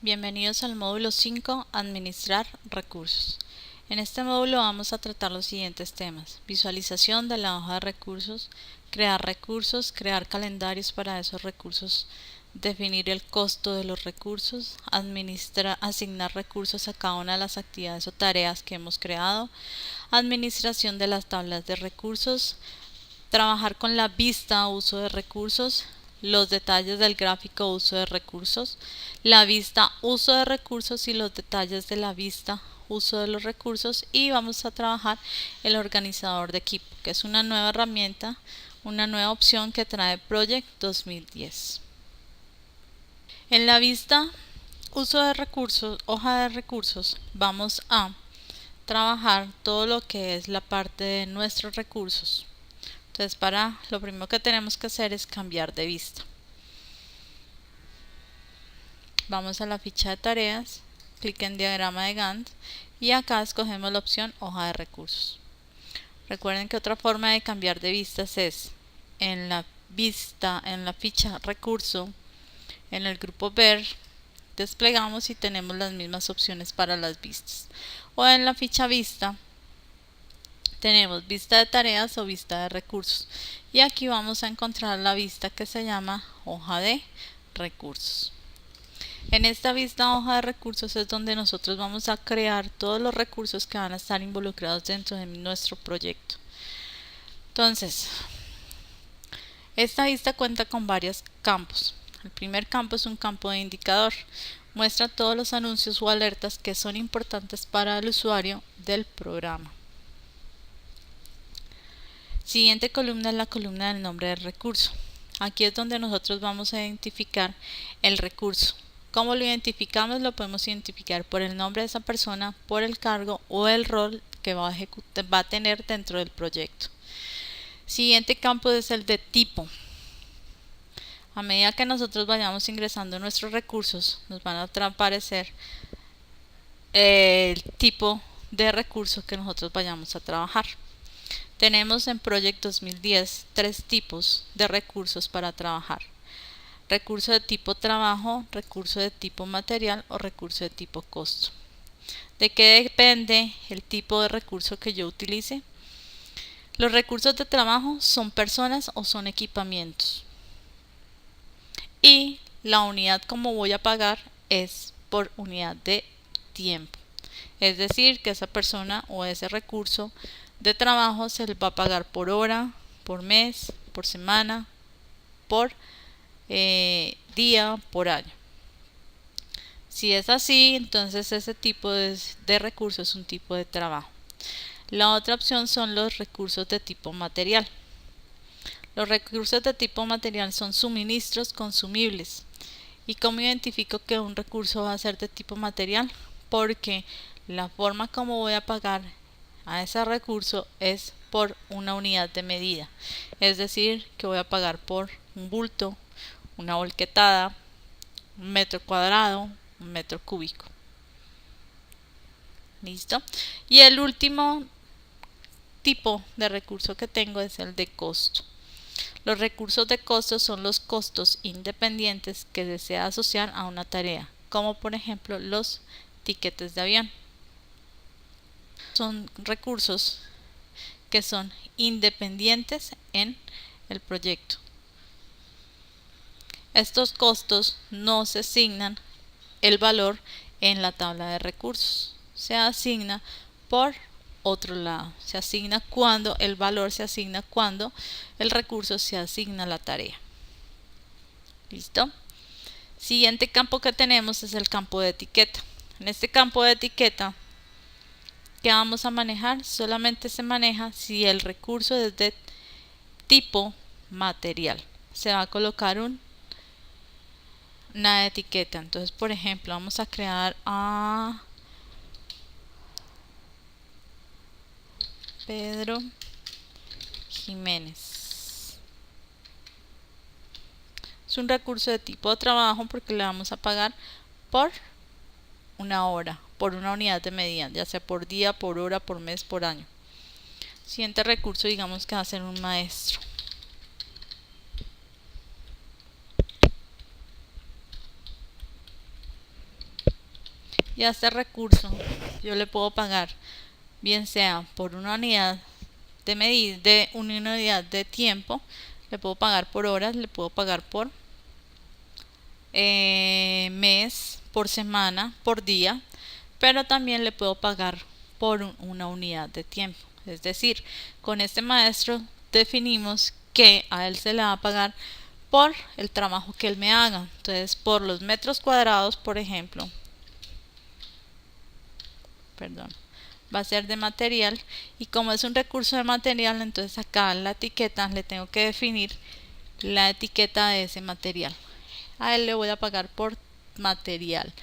Bienvenidos al módulo 5, Administrar recursos. En este módulo vamos a tratar los siguientes temas: visualización de la hoja de recursos, crear calendarios para esos recursos, definir el costo de los recursos, asignar recursos a cada una de las actividades o tareas que hemos creado, administración de las tablas de recursos, trabajar con la vista uso de recursos, los detalles del gráfico uso de recursos, la vista uso de recursos y los detalles de la vista uso de los recursos, y vamos a trabajar el organizador de equipo, que es una nueva herramienta, una nueva opción que trae Project 2010. En la vista uso de recursos, hoja de recursos, vamos a trabajar todo lo que es la parte de nuestros recursos. Entonces, lo primero que tenemos que hacer es cambiar de vista. Vamos a la ficha de tareas, clic en diagrama de Gantt y acá escogemos la opción hoja de recursos. Recuerden que otra forma de cambiar de vistas es en la ficha recurso, en el grupo ver, desplegamos y tenemos las mismas opciones para las vistas. O en la ficha vista tenemos vista de tareas o vista de recursos, y aquí vamos a encontrar la vista que se llama hoja de recursos. En esta vista hoja de recursos es donde nosotros vamos a crear todos los recursos que van a estar involucrados dentro de nuestro proyecto. Entonces, esta vista cuenta con varios campos. El primer campo es un campo de indicador, muestra todos los anuncios o alertas que son importantes para el usuario del programa. Siguiente columna es la columna del nombre del recurso. Aquí es donde nosotros vamos a identificar el recurso. ¿Cómo lo identificamos? Lo podemos identificar por el nombre de esa persona, por el cargo o el rol que va a tener dentro del proyecto. Siguiente campo es el de tipo. A medida que nosotros vayamos ingresando nuestros recursos, nos van a aparecer el tipo de recursos que nosotros vayamos a trabajar. Tenemos en Project 2010 tres tipos de recursos para trabajar: recurso de tipo trabajo, recurso de tipo material o recurso de tipo costo. ¿De qué depende el tipo de recurso que yo utilice? Los recursos de trabajo son personas o son equipamientos, y la unidad como voy a pagar es por unidad de tiempo, es decir, que esa persona o ese recurso de trabajo se le va a pagar por hora, por mes, por semana, por día, por año. Si es así, entonces ese tipo de recurso es un tipo de trabajo. La otra opción son los recursos de tipo material. Los recursos de tipo material son suministros consumibles. ¿Y cómo identifico que un recurso va a ser de tipo material? Porque la forma como voy a pagar a ese recurso es por una unidad de medida, es decir, que voy a pagar por un bulto, una volquetada, un metro cuadrado, un metro cúbico. ¿Listo? Y el último tipo de recurso que tengo es el de costo. Los recursos de costo son los costos independientes que desea asociar a una tarea, como por ejemplo los tiquetes de avión. Son recursos que son independientes en el proyecto. Estos costos no se asignan el valor en la tabla de recursos, se asigna por otro lado, se asigna cuando el valor se asigna cuando el recurso se asigna a la tarea. ¿Listo? Siguiente campo que tenemos es el campo de etiqueta. En este campo de etiqueta, ¿qué vamos a manejar? Solamente se maneja si el recurso es de tipo material. Se va a colocar una etiqueta. Entonces, por ejemplo, vamos a crear a Pedro Jiménez. Es un recurso de tipo trabajo porque le vamos a pagar por una hora, por una unidad de medida, ya sea por día, por hora, por mes, por año. Siguiente recurso, digamos que va a ser un maestro. Y a este recurso yo le puedo pagar, bien sea por una unidad de medida, de una unidad de tiempo, le puedo pagar por horas, le puedo pagar por mes, por semana, por día, pero también le puedo pagar por una unidad de tiempo. Es decir, con este maestro definimos que a él se le va a pagar por el trabajo que él me haga. Entonces, por los metros cuadrados, por ejemplo, va a ser de material, y como es un recurso de material, entonces acá en la etiqueta le tengo que definir la etiqueta de ese material. A él le voy a pagar por material,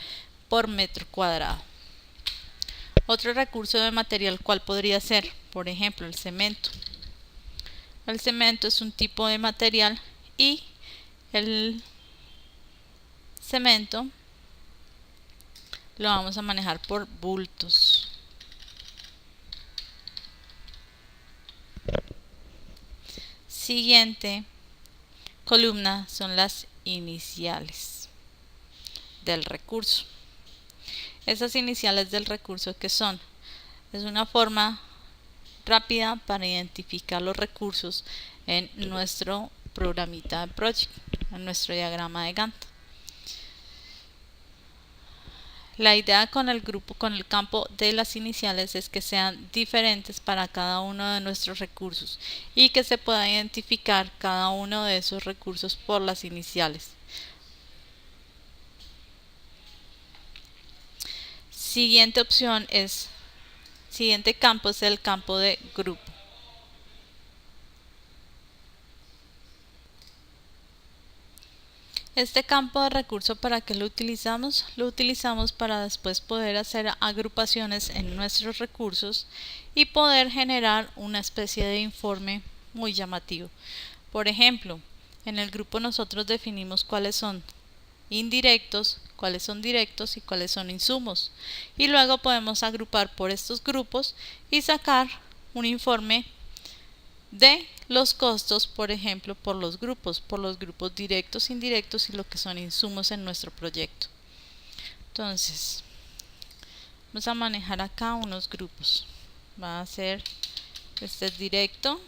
por metro cuadrado. Otro recurso de material, ¿cuál podría ser? Por ejemplo, el cemento. El cemento es un tipo de material y el cemento lo vamos a manejar por bultos. Siguiente columna son las iniciales del recurso. Esas iniciales del recurso, ¿qué son? Es una forma rápida para identificar los recursos en nuestro programita de project, en nuestro diagrama de Gantt. La idea con el grupo, con el campo de las iniciales, es que sean diferentes para cada uno de nuestros recursos y que se pueda identificar cada uno de esos recursos por las iniciales. Siguiente campo es el campo de grupo. Este campo de recurso, ¿para qué lo utilizamos? Lo utilizamos para después poder hacer agrupaciones en nuestros recursos y poder generar una especie de informe muy llamativo. Por ejemplo, en el grupo nosotros definimos cuáles son indirectos, cuáles son directos y cuáles son insumos. Y luego podemos agrupar por estos grupos y sacar un informe de los costos, por ejemplo, por los grupos directos, indirectos y lo que son insumos en nuestro proyecto. Entonces, vamos a manejar acá unos grupos. Va a ser, este es directo,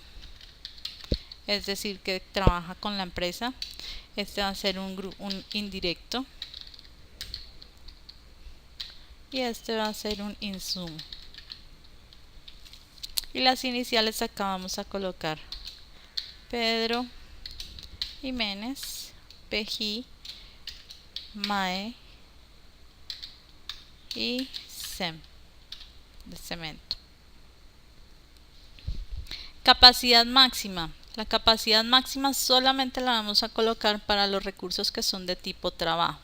es decir, que trabaja con la empresa. Este va a ser un indirecto y este va a ser un insumo. Y las iniciales acá vamos a colocar Pedro, Jiménez, PJ, MAE y CEM de cemento. Capacidad máxima. La capacidad máxima solamente la vamos a colocar para los recursos que son de tipo trabajo.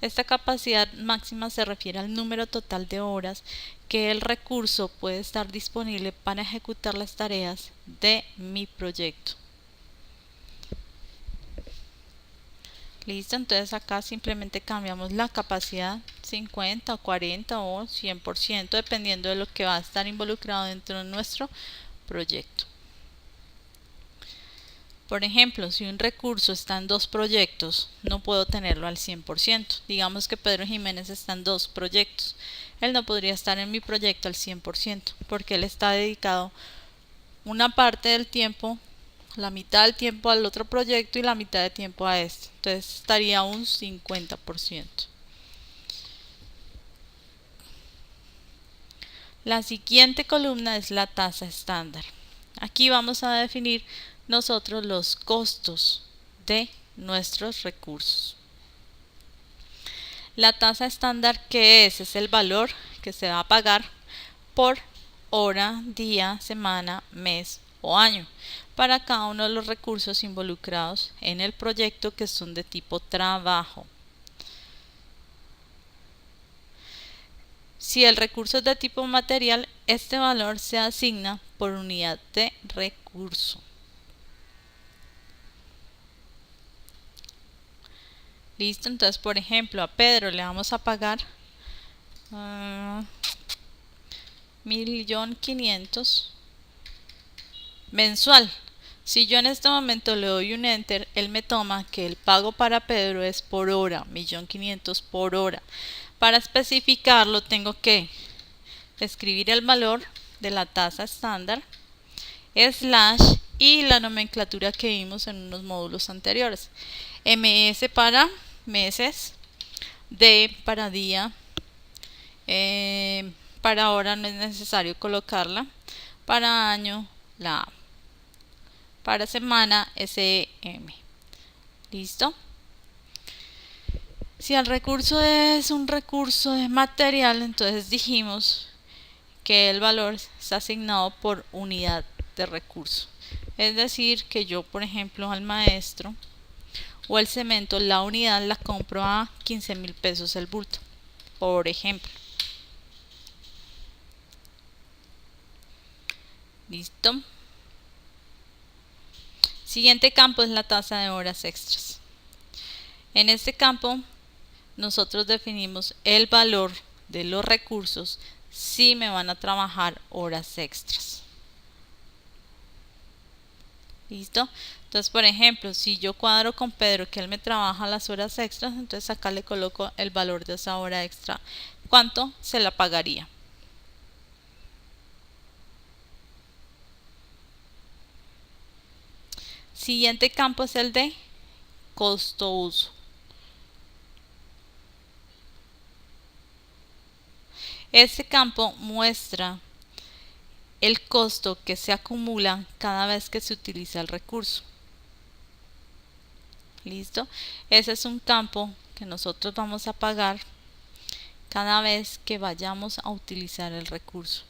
Esta capacidad máxima se refiere al número total de horas que el recurso puede estar disponible para ejecutar las tareas de mi proyecto. Listo, entonces acá simplemente cambiamos la capacidad 50 o 40 o 100% dependiendo de lo que va a estar involucrado dentro de nuestro proyecto. Por ejemplo, si un recurso está en dos proyectos, no puedo tenerlo al 100%. Digamos que Pedro Jiménez está en dos proyectos. Él no podría estar en mi proyecto al 100% porque él está dedicado una parte del tiempo, la mitad del tiempo al otro proyecto y la mitad de tiempo a este. Entonces estaría un 50%. La siguiente columna es la tasa estándar. Aquí vamos a definir nosotros los costos de nuestros recursos. La tasa estándar, ¿qué es? Es el valor que se va a pagar por hora, día, semana, mes o año para cada uno de los recursos involucrados en el proyecto que son de tipo trabajo. Si el recurso es de tipo material, este valor se asigna por unidad de recurso. Listo, entonces por ejemplo a Pedro le vamos a pagar 1.500.000 mensual. Si yo en este momento le doy un enter, él me toma que el pago para Pedro es por hora, 1.500.000 por hora. Para especificarlo tengo que escribir el valor de la tasa estándar, slash y la nomenclatura que vimos en unos módulos anteriores. MS para meses, D para día, para hora no es necesario colocarla, para año la A, para semana SM. ¿Listo? Si el recurso es un recurso de material, entonces dijimos que el valor está asignado por unidad de recurso. Es decir, que yo, por ejemplo, al maestro o el cemento, la unidad la compro a 15.000 pesos el bulto, por ejemplo. ¿Listo? Siguiente campo es la tasa de horas extras. En este campo nosotros definimos el valor de los recursos si me van a trabajar horas extras. ¿Listo? Entonces, por ejemplo, si yo cuadro con Pedro que él me trabaja las horas extras, entonces acá le coloco el valor de esa hora extra. ¿Cuánto se la pagaría? Siguiente campo es el de costo-uso. Este campo muestra el costo que se acumula cada vez que se utiliza el recurso. ¿Listo? Ese es un campo que nosotros vamos a pagar cada vez que vayamos a utilizar el recurso.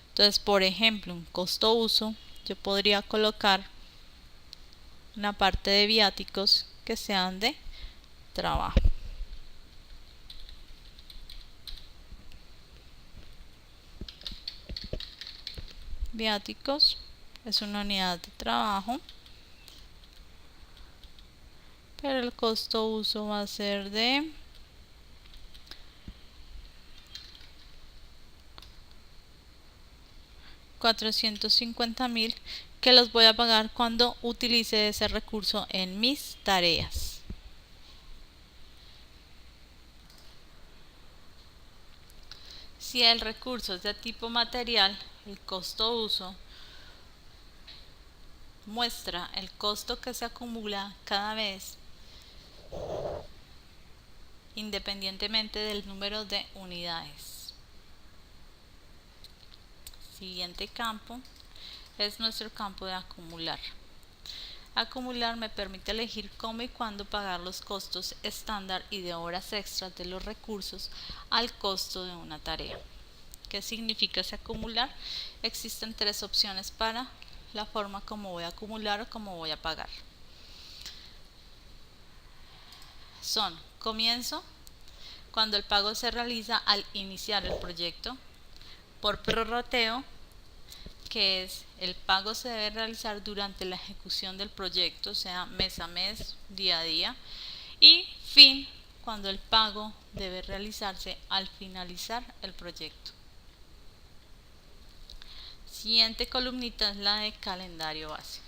Entonces, por ejemplo, un costo-uso, yo podría colocar una parte de viáticos que sean de trabajo. Viáticos es una unidad de trabajo, pero el costo uso va a ser de $450.000, que los voy a pagar cuando utilice ese recurso en mis tareas. Si el recurso es de tipo material, el costo uso muestra el costo que se acumula cada vez independientemente del número de unidades. Siguiente campo es nuestro campo de acumular. Acumular me permite elegir cómo y cuándo pagar los costos estándar y de horas extras de los recursos al costo de una tarea. ¿Qué significa ese acumular? Existen tres opciones para la forma como voy a acumular o cómo voy a pagar. Son comienzo, cuando el pago se realiza al iniciar el proyecto; por prorrateo, que es el pago se debe realizar durante la ejecución del proyecto, o sea, mes a mes, día a día; y fin, cuando el pago debe realizarse al finalizar el proyecto. Siguiente columnita es la de calendario base.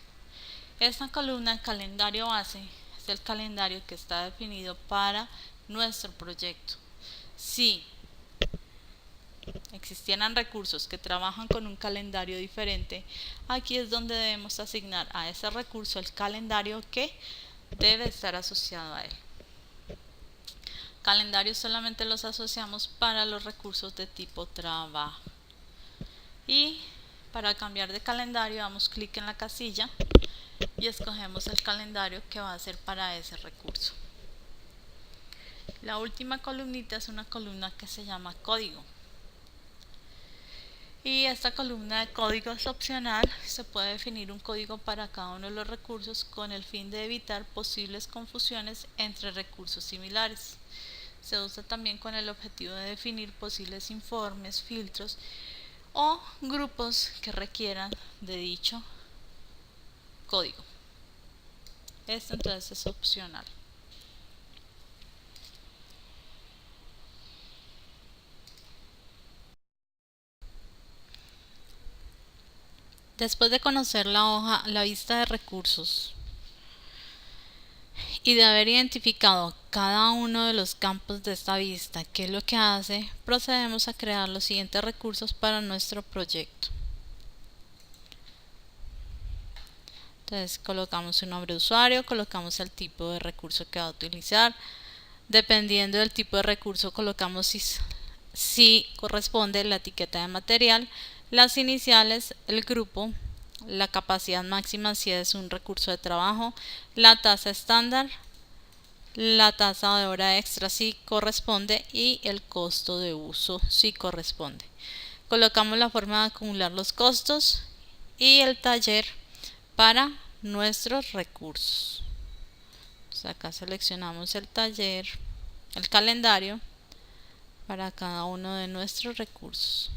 Esta columna de calendario base es el calendario que está definido para nuestro proyecto. Si existieran recursos que trabajan con un calendario diferente, aquí es donde debemos asignar a ese recurso el calendario que debe estar asociado a él. Calendarios solamente los asociamos para los recursos de tipo trabajo. Y para cambiar de calendario damos clic en la casilla y escogemos el calendario que va a ser para ese recurso. La última columnita es una columna que se llama código. Y esta columna de código es opcional. Se puede definir un código para cada uno de los recursos con el fin de evitar posibles confusiones entre recursos similares. Se usa también con el objetivo de definir posibles informes, filtros o grupos que requieran de dicho código. Esto entonces es opcional. Después de conocer la vista de recursos y de haber identificado cada uno de los campos de esta vista, qué es lo que hace, procedemos a crear los siguientes recursos para nuestro proyecto. Entonces colocamos un nombre de usuario, colocamos el tipo de recurso que va a utilizar. Dependiendo del tipo de recurso colocamos si corresponde la etiqueta de material, las iniciales, el grupo, la capacidad máxima si es un recurso de trabajo, la tasa estándar, la tasa de hora extra si corresponde y el costo de uso si corresponde. Colocamos la forma de acumular los costos y el taller para nuestros recursos. Pues acá seleccionamos el taller, el calendario para cada uno de nuestros recursos.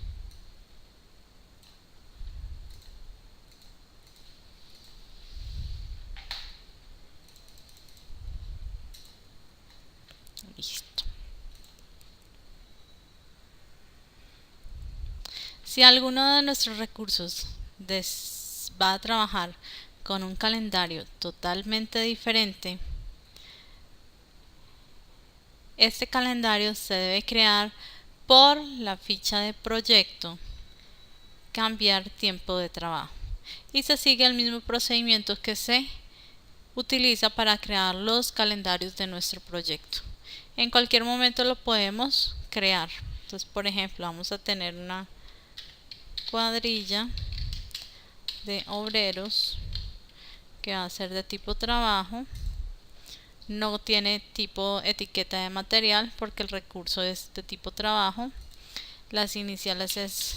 Listo. Si alguno de nuestros recursos va a trabajar con un calendario totalmente diferente, este calendario se debe crear por la ficha de proyecto, cambiar tiempo de trabajo, y se sigue el mismo procedimiento que se utiliza para crear los calendarios de nuestro proyecto. En cualquier momento lo podemos crear. Entonces, por ejemplo, vamos a tener una cuadrilla de obreros que va a ser de tipo trabajo. No tiene tipo etiqueta de material porque el recurso es de tipo trabajo. Las iniciales es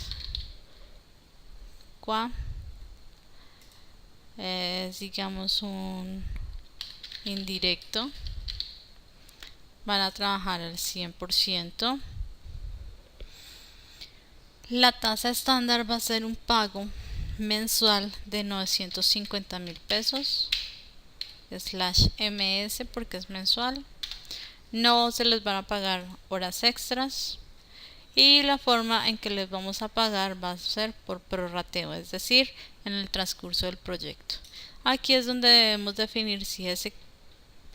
QUA. Digamos un indirecto. Van a trabajar al 100%. La tasa estándar va a ser un pago mensual de 950.000 pesos /ms porque es mensual. No se les van a pagar horas extras y la forma en que les vamos a pagar va a ser por prorrateo, es decir, en el transcurso del proyecto. Aquí es donde debemos definir si ese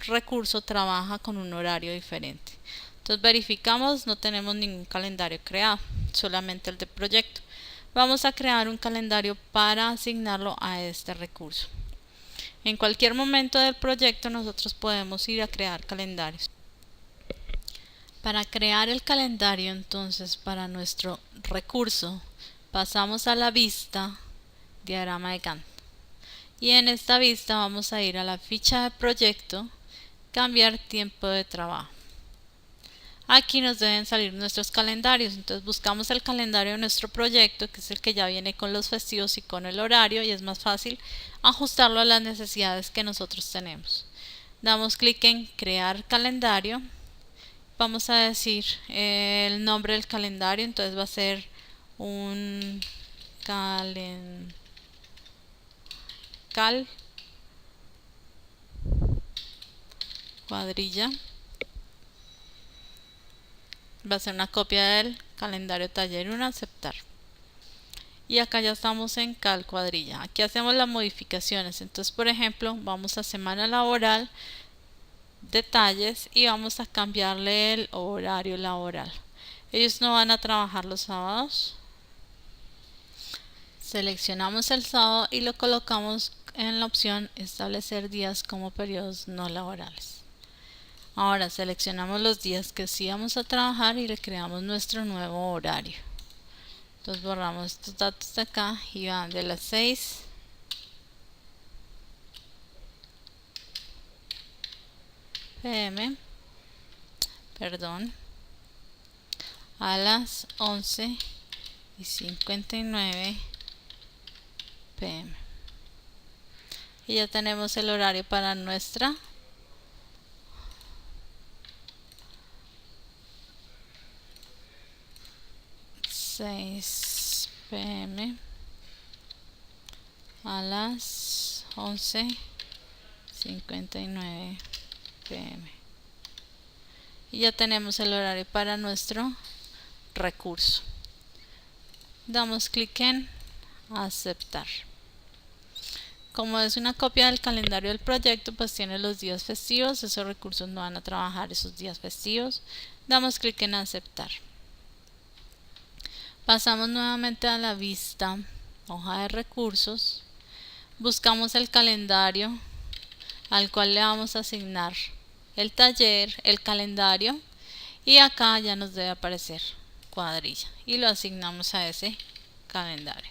recurso trabaja con un horario diferente. Entonces verificamos, no tenemos ningún calendario creado, solamente el de proyecto. Vamos a crear un calendario para asignarlo a este recurso. En cualquier momento del proyecto nosotros podemos ir a crear calendarios. Para crear el calendario entonces para nuestro recurso pasamos a la vista diagrama de Gantt y en esta vista vamos a ir a la ficha de proyecto, cambiar tiempo de trabajo. Aquí nos deben salir nuestros calendarios, entonces buscamos el calendario de nuestro proyecto, que es el que ya viene con los festivos y con el horario, y es más fácil ajustarlo a las necesidades que nosotros tenemos. Damos clic en crear calendario, vamos a decir el nombre del calendario, entonces va a ser un cuadrilla. Va a ser una copia del calendario taller 1, aceptar. Y acá ya estamos en cal cuadrilla. Aquí hacemos las modificaciones. Entonces, por ejemplo, vamos a semana laboral, detalles y vamos a cambiarle el horario laboral. Ellos no van a trabajar los sábados. Seleccionamos el sábado y lo colocamos en la opción establecer días como periodos no laborales. Ahora seleccionamos los días que sí vamos a trabajar y le creamos nuestro nuevo horario. Entonces borramos estos datos de acá y van de las 6 p.m. a las 11:59 p.m. y ya tenemos el horario para nuestra 6 p.m. a las 11:59 p.m. y ya tenemos el horario para nuestro recurso. Damos clic en aceptar. como es una copia del calendario del proyecto, pues tiene los días festivos. Esos recursos no van a trabajar esos días festivos. Damos clic en aceptar. Pasamos nuevamente a la vista, hoja de recursos. Buscamos el calendario al cual le vamos a asignar el taller, el calendario, y acá ya nos debe aparecer cuadrilla y lo asignamos a ese calendario.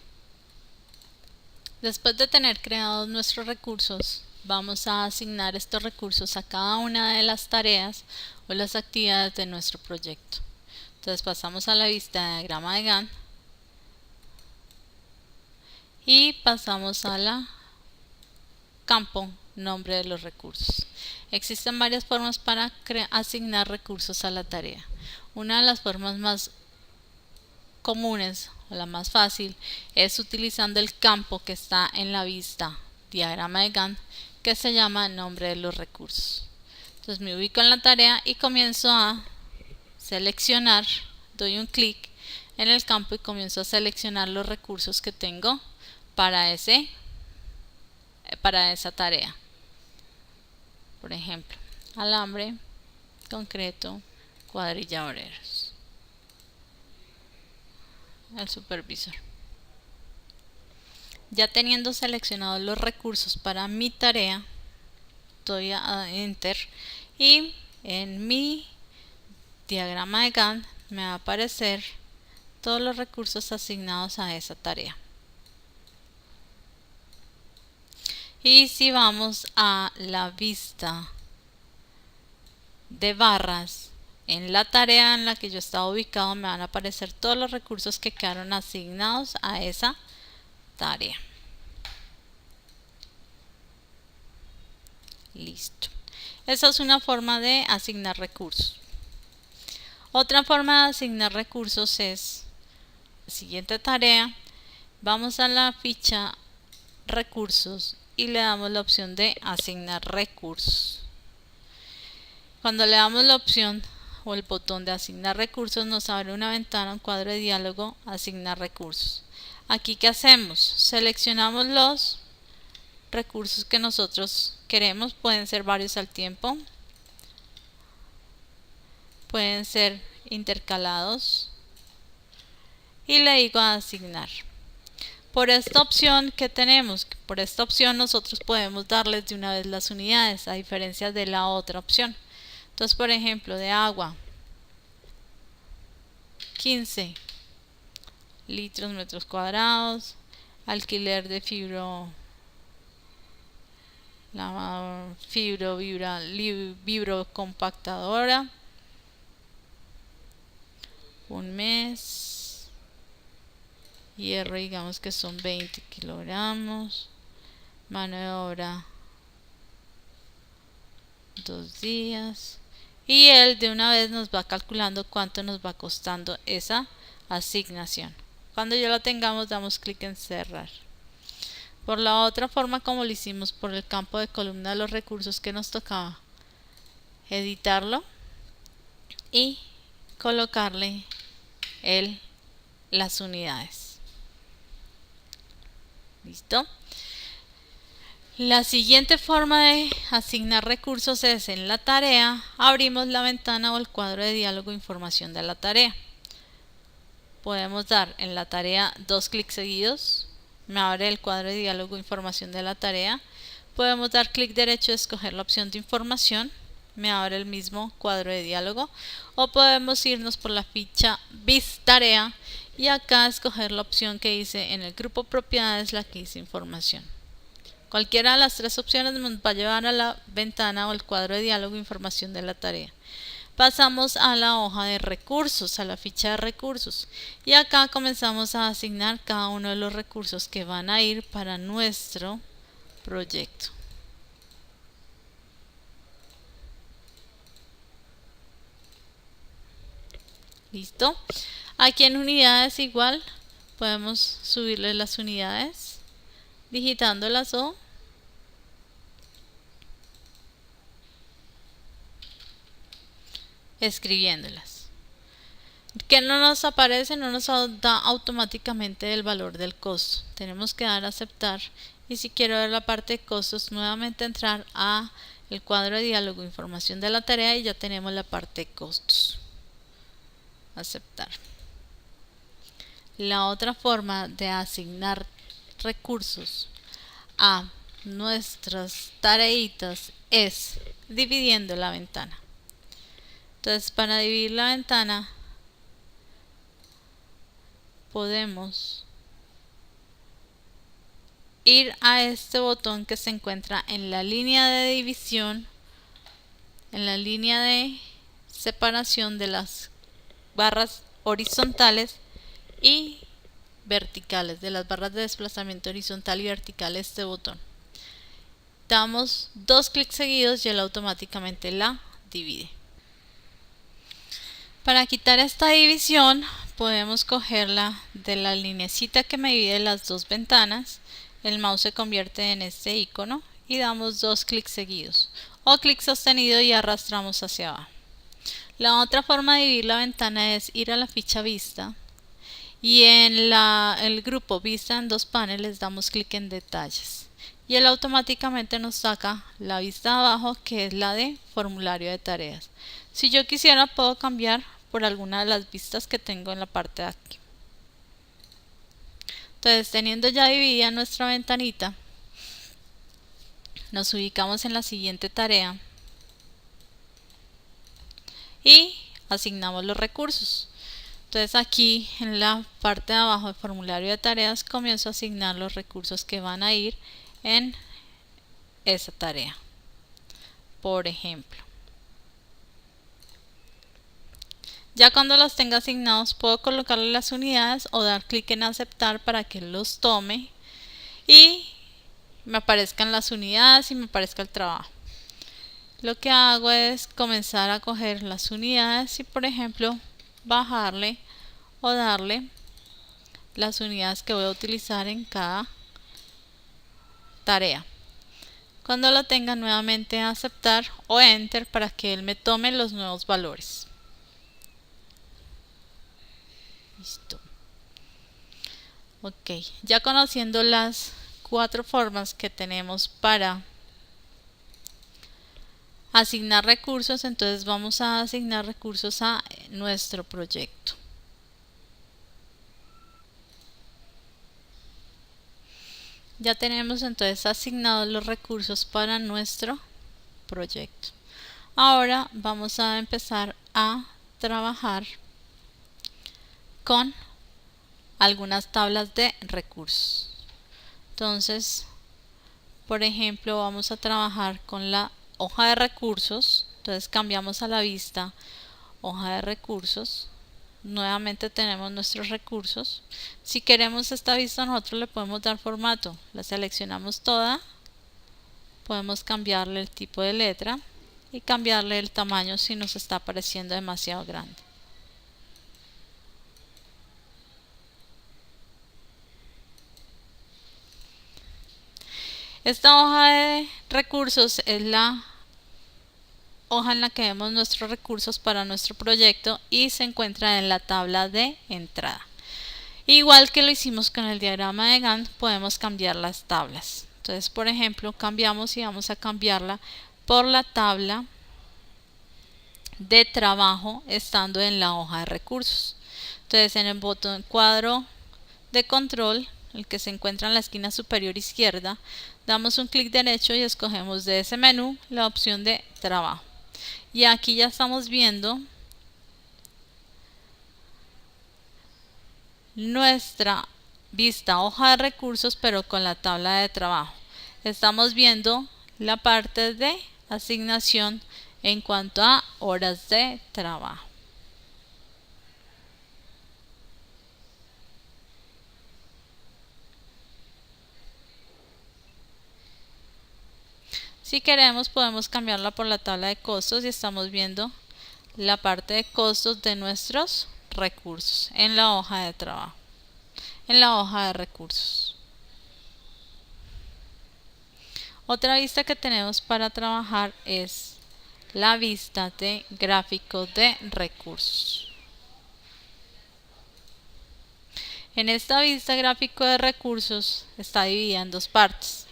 Después de tener creados nuestros recursos, vamos a asignar estos recursos a cada una de las tareas o las actividades de nuestro proyecto. Entonces pasamos a la vista de diagrama de Gantt y pasamos a la campo nombre de los recursos. Existen varias formas para asignar recursos a la tarea. Una de las formas más comunes o la más fácil es utilizando el campo que está en la vista diagrama de Gantt, que se llama nombre de los recursos. Entonces me ubico en la tarea y comienzo a seleccionar, doy un clic en el campo y comienzo a seleccionar los recursos que tengo para esa tarea. Por ejemplo, alambre, concreto, cuadrilla, obreros. El supervisor. Ya teniendo seleccionados los recursos para mi tarea, doy a Enter y en mi diagrama de Gantt me va a aparecer todos los recursos asignados a esa tarea. Y si vamos a la vista de barras, en la tarea en la que yo estaba ubicado me van a aparecer todos los recursos que quedaron asignados a esa tarea. Listo. Esa es una forma de asignar recursos. Otra forma de asignar recursos es la siguiente tarea. Vamos a la ficha recursos y le damos la opción de asignar recursos. Cuando le damos la opción o el botón de asignar recursos, nos abre una ventana, un cuadro de diálogo, asignar recursos. Aquí, ¿qué hacemos? Seleccionamos los recursos que nosotros queremos, pueden ser varios al tiempo, pueden ser intercalados y le digo a asignar. Por esta opción que tenemos, por esta opción nosotros podemos darles de una vez las unidades, a diferencia de la otra opción. Entonces, por ejemplo, de agua, 15 litros metros cuadrados, alquiler de vibrocompactadora, un mes, hierro digamos que son 20 kilogramos, mano de obra 2 días, y él de una vez nos va calculando cuánto nos va costando esa asignación. Cuando ya la tengamos damos clic en cerrar. Por la otra forma, como lo hicimos por el campo de columna de los recursos, que nos tocaba editarlo y colocarle las unidades. ¿Listo? La siguiente forma de asignar recursos es en la tarea, abrimos la ventana o el cuadro de diálogo información de la tarea. Podemos dar en la tarea 2 clics seguidos, me abre el cuadro de diálogo información de la tarea. Podemos dar clic derecho y escoger la opción de información, me abre el mismo cuadro de diálogo, o podemos irnos por la ficha Vis tarea y acá escoger la opción que dice en el grupo propiedades, la que dice información. Cualquiera de las tres opciones nos va a llevar a la ventana o el cuadro de diálogo información de la tarea. Pasamos a la hoja de recursos, a la ficha de recursos, y acá comenzamos a asignar cada uno de los recursos que van a ir para nuestro proyecto. ¿Listo? Aquí en unidades igual podemos subirle las unidades digitándolas o escribiéndolas. Que no nos aparece, no nos da automáticamente el valor del costo. Tenemos que dar a aceptar Y si quiero ver la parte de costos, nuevamente entrar a el cuadro de diálogo, información de la tarea, y ya tenemos la parte de costos. Aceptar. La otra forma de asignar recursos a nuestras tareitas es dividiendo la ventana. Entonces, para dividir la ventana podemos ir a este botón que se encuentra en la línea de división, en la línea de separación de las barras horizontales y verticales, de las barras de desplazamiento horizontal y vertical, este botón. Damos 2 clics seguidos y él automáticamente la divide. Para quitar esta división podemos cogerla de la linecita que me divide las dos ventanas. El mouse se convierte en este icono y damos 2 clics seguidos o clic sostenido y arrastramos hacia abajo. La otra forma de dividir la ventana es ir a la ficha vista y en el grupo vista en 2 paneles damos clic en detalles y él automáticamente nos saca la vista de abajo, que es la de formulario de tareas. Si yo quisiera, puedo cambiar por alguna de las vistas que tengo en la parte de aquí. Entonces, teniendo ya dividida nuestra ventanita, nos ubicamos en la siguiente tarea y asignamos los recursos. Entonces, aquí en la parte de abajo del formulario de tareas comienzo a asignar los recursos que van a ir en esa tarea. Por ejemplo, ya cuando los tenga asignados puedo colocarle las unidades o dar clic en aceptar para que los tome y me aparezcan las unidades y me aparezca el trabajo. Lo que hago es comenzar a coger las unidades y, por ejemplo, bajarle o darle las unidades que voy a utilizar en cada tarea. Cuando lo tenga, nuevamente aceptar o enter para que él me tome los nuevos valores. Listo. Ok, ya conociendo las 4 formas que tenemos para asignar recursos, entonces vamos a asignar recursos a nuestro proyecto. Ya tenemos entonces asignados los recursos para nuestro proyecto. Ahora vamos a empezar a trabajar con algunas tablas de recursos. Entonces, por ejemplo, vamos a trabajar con la hoja de recursos. Entonces cambiamos a la vista hoja de recursos. Nuevamente tenemos nuestros recursos. Si queremos esta vista, nosotros le podemos dar formato. La seleccionamos toda. Podemos cambiarle el tipo de letra y cambiarle el tamaño si nos está pareciendo demasiado grande. Esta hoja de recursos es la hoja en la que vemos nuestros recursos para nuestro proyecto y se encuentra en la tabla de entrada. Igual que lo hicimos con el diagrama de Gantt, podemos cambiar las tablas. Entonces, por ejemplo, cambiamos y vamos a cambiarla por la tabla de trabajo estando en la hoja de recursos. Entonces, en el botón cuadro de control, el que se encuentra en la esquina superior izquierda, damos un clic derecho y escogemos de ese menú la opción de trabajo. Y aquí ya estamos viendo nuestra vista hoja de recursos, pero con la tabla de trabajo. Estamos viendo la parte de asignación en cuanto a horas de trabajo. Si queremos, podemos cambiarla por la tabla de costos y estamos viendo la parte de costos de nuestros recursos en la hoja de trabajo, en la hoja de recursos. Otra vista que tenemos para trabajar es la vista de gráfico de recursos. En esta vista gráfico de recursos está dividida en 2 partes.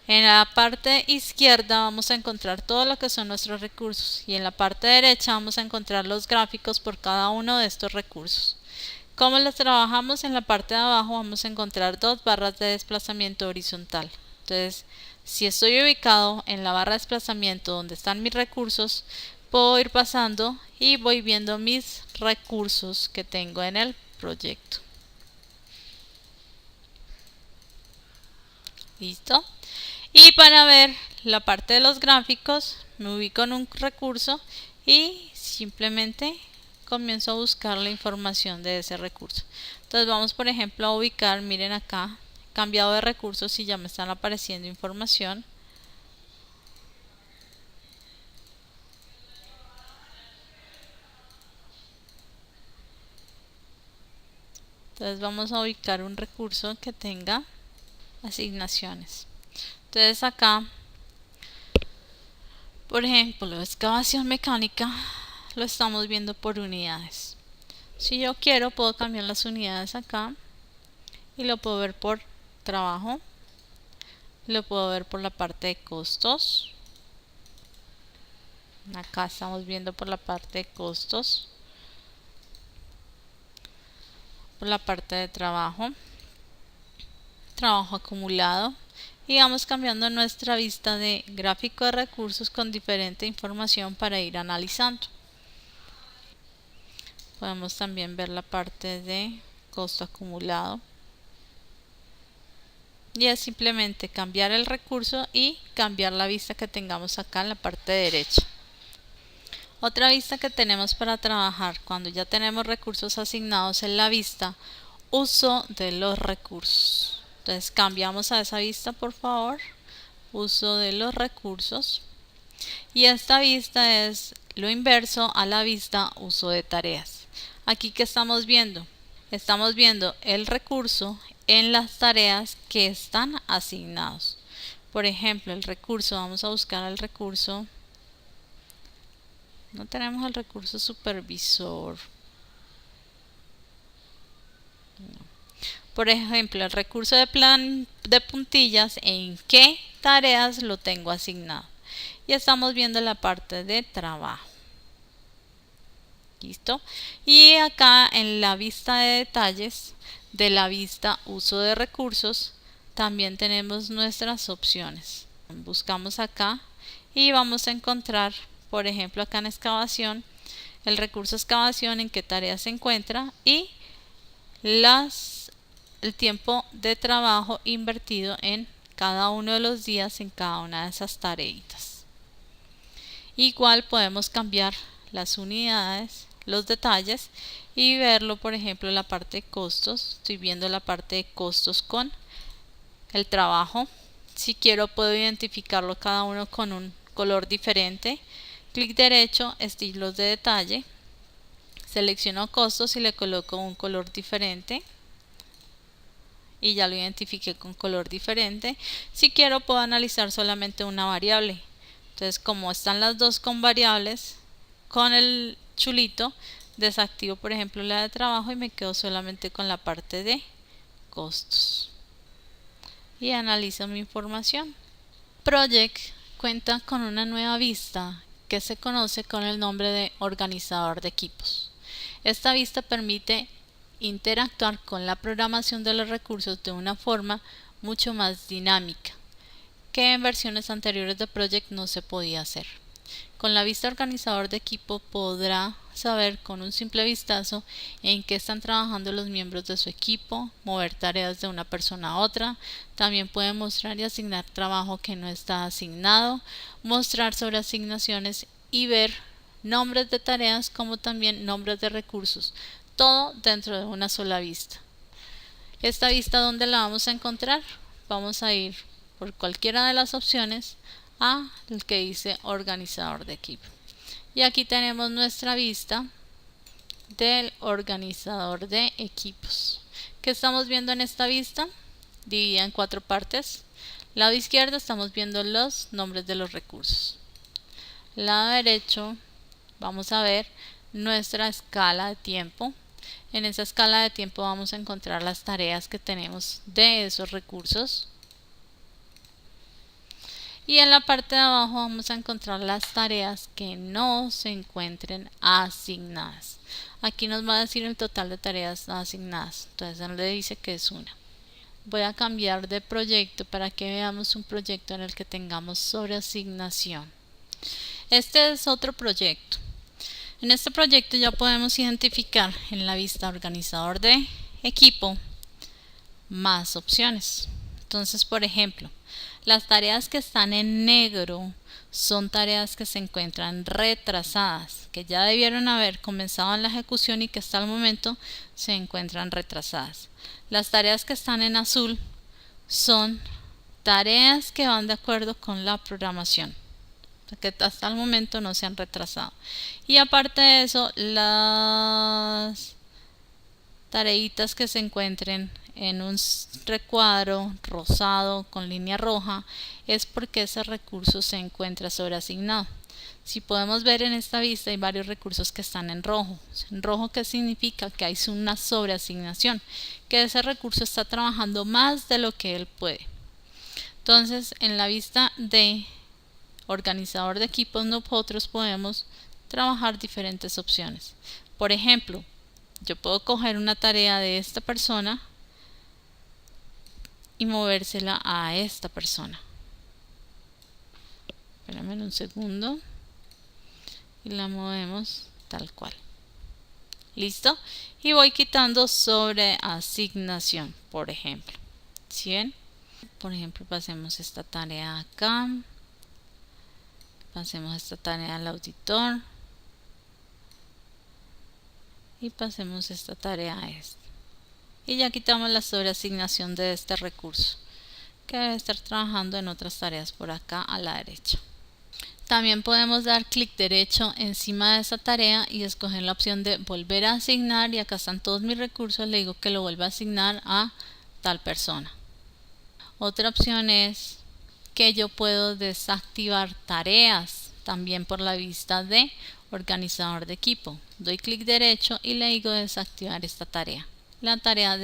En la parte izquierda vamos a encontrar todo lo que son nuestros recursos y en la parte derecha vamos a encontrar los gráficos por cada uno de estos recursos. ¿Cómo los trabajamos? En la parte de abajo vamos a encontrar dos barras de desplazamiento horizontal. Entonces, si estoy ubicado en la barra de desplazamiento donde están mis recursos, puedo ir pasando y voy viendo mis recursos que tengo en el proyecto. ¿Listo? Y para ver la parte de los gráficos, me ubico en un recurso y simplemente comienzo a buscar la información de ese recurso. Entonces vamos por ejemplo a ubicar, miren acá, cambiado de recursos y ya me están apareciendo información. Entonces vamos a ubicar un recurso que tenga asignaciones. Entonces acá, por ejemplo, excavación mecánica, lo estamos viendo por unidades. Si yo quiero, puedo cambiar las unidades acá y lo puedo ver por trabajo, lo puedo ver por la parte de costos. Acá estamos viendo por la parte de costos, por la parte de trabajo, trabajo acumulado, y vamos cambiando nuestra vista de gráfico de recursos con diferente información para ir analizando. Podemos también ver la parte de costo acumulado y es simplemente cambiar el recurso y cambiar la vista que tengamos acá en la parte derecha. Otra vista que tenemos para trabajar cuando ya tenemos recursos asignados es la vista uso de los recursos. Entonces cambiamos a esa vista, por favor, uso de los recursos, y esta vista es lo inverso a la vista uso de tareas. Aquí, ¿qué estamos viendo? Estamos viendo el recurso en las tareas que están asignados. Por ejemplo, el recurso, vamos a buscar el recurso, no tenemos el recurso supervisor. Por ejemplo, el recurso de plan de puntillas, ¿en qué tareas lo tengo asignado? Y estamos viendo la parte de trabajo. ¿Listo? Y acá en la vista de detalles de la vista uso de recursos también tenemos nuestras opciones. Buscamos acá y vamos a encontrar, por ejemplo, acá en excavación, el recurso excavación, en qué tarea se encuentra y el tiempo de trabajo invertido en cada uno de los días en cada una de esas tareitas. Igual podemos cambiar las unidades, los detalles y verlo, por ejemplo, en la parte de costos. Estoy viendo la parte de costos con el trabajo. Si quiero, puedo identificarlo cada uno con un color diferente. Clic derecho, estilos de detalle, selecciono costos y le coloco un color diferente y ya lo identifiqué con color diferente. Si quiero, puedo analizar solamente una variable. Entonces, como están las dos con variables, con el chulito desactivo, por ejemplo, la de trabajo y me quedo solamente con la parte de costos y analizo mi información. Project cuenta con una nueva vista que se conoce con el nombre de organizador de equipos. Esta vista permite interactuar con la programación de los recursos de una forma mucho más dinámica, que en versiones anteriores de Project no se podía hacer. Con la vista organizador de equipo podrá saber con un simple vistazo en qué están trabajando los miembros de su equipo, mover tareas de una persona a otra, también puede mostrar y asignar trabajo que no está asignado, mostrar sobre asignaciones y ver nombres de tareas como también nombres de recursos, todo dentro de una sola vista. Esta vista, ¿dónde la vamos a encontrar? Vamos a ir por cualquiera de las opciones a el que dice organizador de equipo. Y aquí tenemos nuestra vista del organizador de equipos. ¿Qué estamos viendo en esta vista? Dividida en 4 partes. Lado izquierdo estamos viendo los nombres de los recursos. Lado derecho vamos a ver nuestra escala de tiempo. En esa escala de tiempo vamos a encontrar las tareas que tenemos de esos recursos. Y en la parte de abajo vamos a encontrar las tareas que no se encuentren asignadas. Aquí nos va a decir el total de tareas no asignadas. Entonces él le dice que es una. Voy a cambiar de proyecto para que veamos un proyecto en el que tengamos sobreasignación. Este es otro proyecto. En este proyecto ya podemos identificar en la vista organizador de equipo más opciones. Entonces, por ejemplo, las tareas que están en negro son tareas que se encuentran retrasadas, que ya debieron haber comenzado en la ejecución y que hasta el momento se encuentran retrasadas. Las tareas que están en azul son tareas que van de acuerdo con la programación, que hasta el momento no se han retrasado. Y aparte de eso, las tareitas que se encuentren en un recuadro rosado con línea roja es porque ese recurso se encuentra sobreasignado. Si podemos ver en esta vista hay varios recursos que están en rojo. En rojo, ¿qué significa? Que hay una sobreasignación, que ese recurso está trabajando más de lo que él puede. Entonces, en la vista de organizador de equipos nosotros podemos trabajar diferentes opciones. Por ejemplo, yo puedo coger una tarea de esta persona y movérsela a esta persona. Espérame un segundo y la movemos tal cual. ¿Listo? Y voy quitando sobre asignación, por ejemplo. ¿Sí ven? Por ejemplo, pasemos esta tarea acá. Pasemos esta tarea al auditor. Y pasemos esta tarea a esta. Y ya quitamos la sobreasignación de este recurso, que debe estar trabajando en otras tareas por acá a la derecha. También podemos dar clic derecho encima de esa tarea y escoger la opción de volver a asignar, y acá están todos mis recursos. Le digo que lo vuelva a asignar a tal persona. Otra opción es que yo puedo desactivar tareas también por la vista de organizador de equipo. Doy clic derecho y le digo desactivar esta tarea. La tarea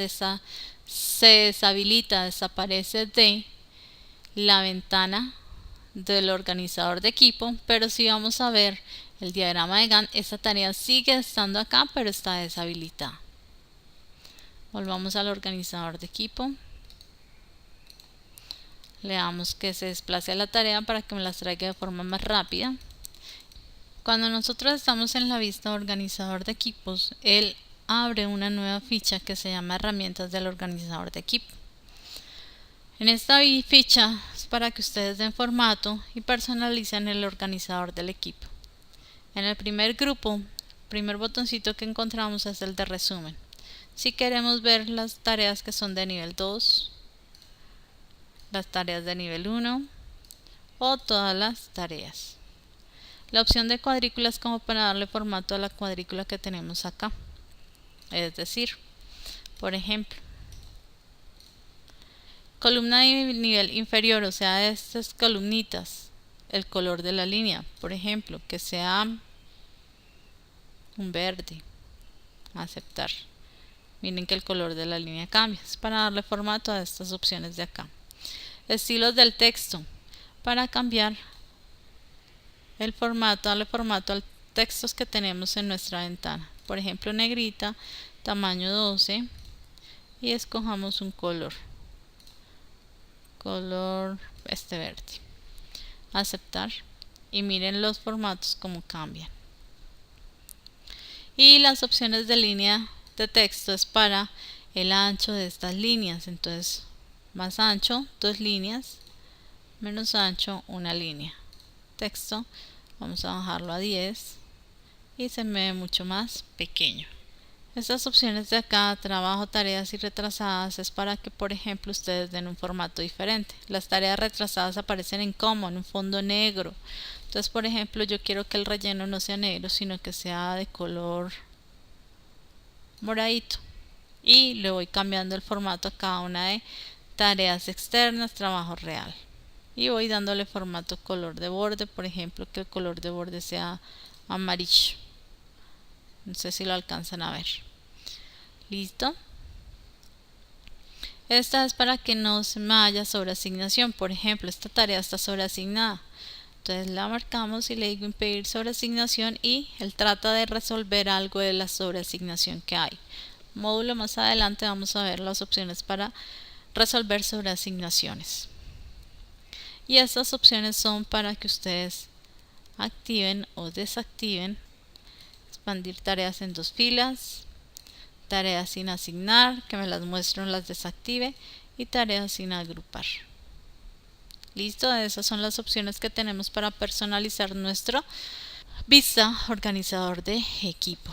se deshabilita, desaparece de la ventana del organizador de equipo, pero si vamos a ver el diagrama de Gantt, esta tarea sigue estando acá, pero está deshabilitada. Volvamos al organizador de equipo. Le damos que se desplace a la tarea para que me las traiga de forma más rápida. Cuando nosotros estamos en la vista organizador de equipos, él abre una nueva ficha que se llama herramientas del organizador de equipo. En esta ficha es para que ustedes den formato y personalicen el organizador del equipo. En el primer grupo, el primer botoncito que encontramos es el de resumen. Si queremos ver las tareas que son de nivel 2, las tareas de nivel 1 o todas las tareas. La opción de cuadrícula es como para darle formato a la cuadrícula que tenemos acá. Es decir, por ejemplo, columna de nivel inferior, o sea, estas columnitas, el color de la línea, por ejemplo, que sea un verde. Aceptar. Miren que el color de la línea cambia. Es para darle formato a estas opciones de acá. Estilos del texto, para cambiar el formato, darle formato al textos que tenemos en nuestra ventana. Por ejemplo, negrita, tamaño 12, y escojamos un color verde. Aceptar, y miren los formatos como cambian. Y las opciones de línea de texto es para el ancho de estas líneas. Entonces, más ancho, 2 líneas, menos ancho, 1 línea. Texto, vamos a bajarlo a 10 y se me ve mucho más pequeño. Estas opciones de acá, trabajo, tareas y retrasadas, es para que, por ejemplo, ustedes den un formato diferente. Las tareas retrasadas aparecen en como, en un fondo negro. Entonces, por ejemplo, yo quiero que el relleno no sea negro, sino que sea de color moradito. Y le voy cambiando el formato a cada una de tareas externas, trabajo real. Y voy dándole formato color de borde, por ejemplo, que el color de borde sea amarillo. No sé si lo alcanzan a ver. Listo. Esta es para que no se me haya sobreasignación. Por ejemplo, esta tarea está sobreasignada. Entonces la marcamos y le digo impedir sobreasignación y él trata de resolver algo de la sobreasignación que hay. Módulo más adelante vamos a ver las opciones para resolver sobreasignaciones. Y estas opciones son para que ustedes activen o desactiven, expandir tareas en 2 filas, tareas sin asignar, que me las muestro, las desactive, y tareas sin agrupar. Listo, esas son las opciones que tenemos para personalizar nuestro Vista organizador de equipo.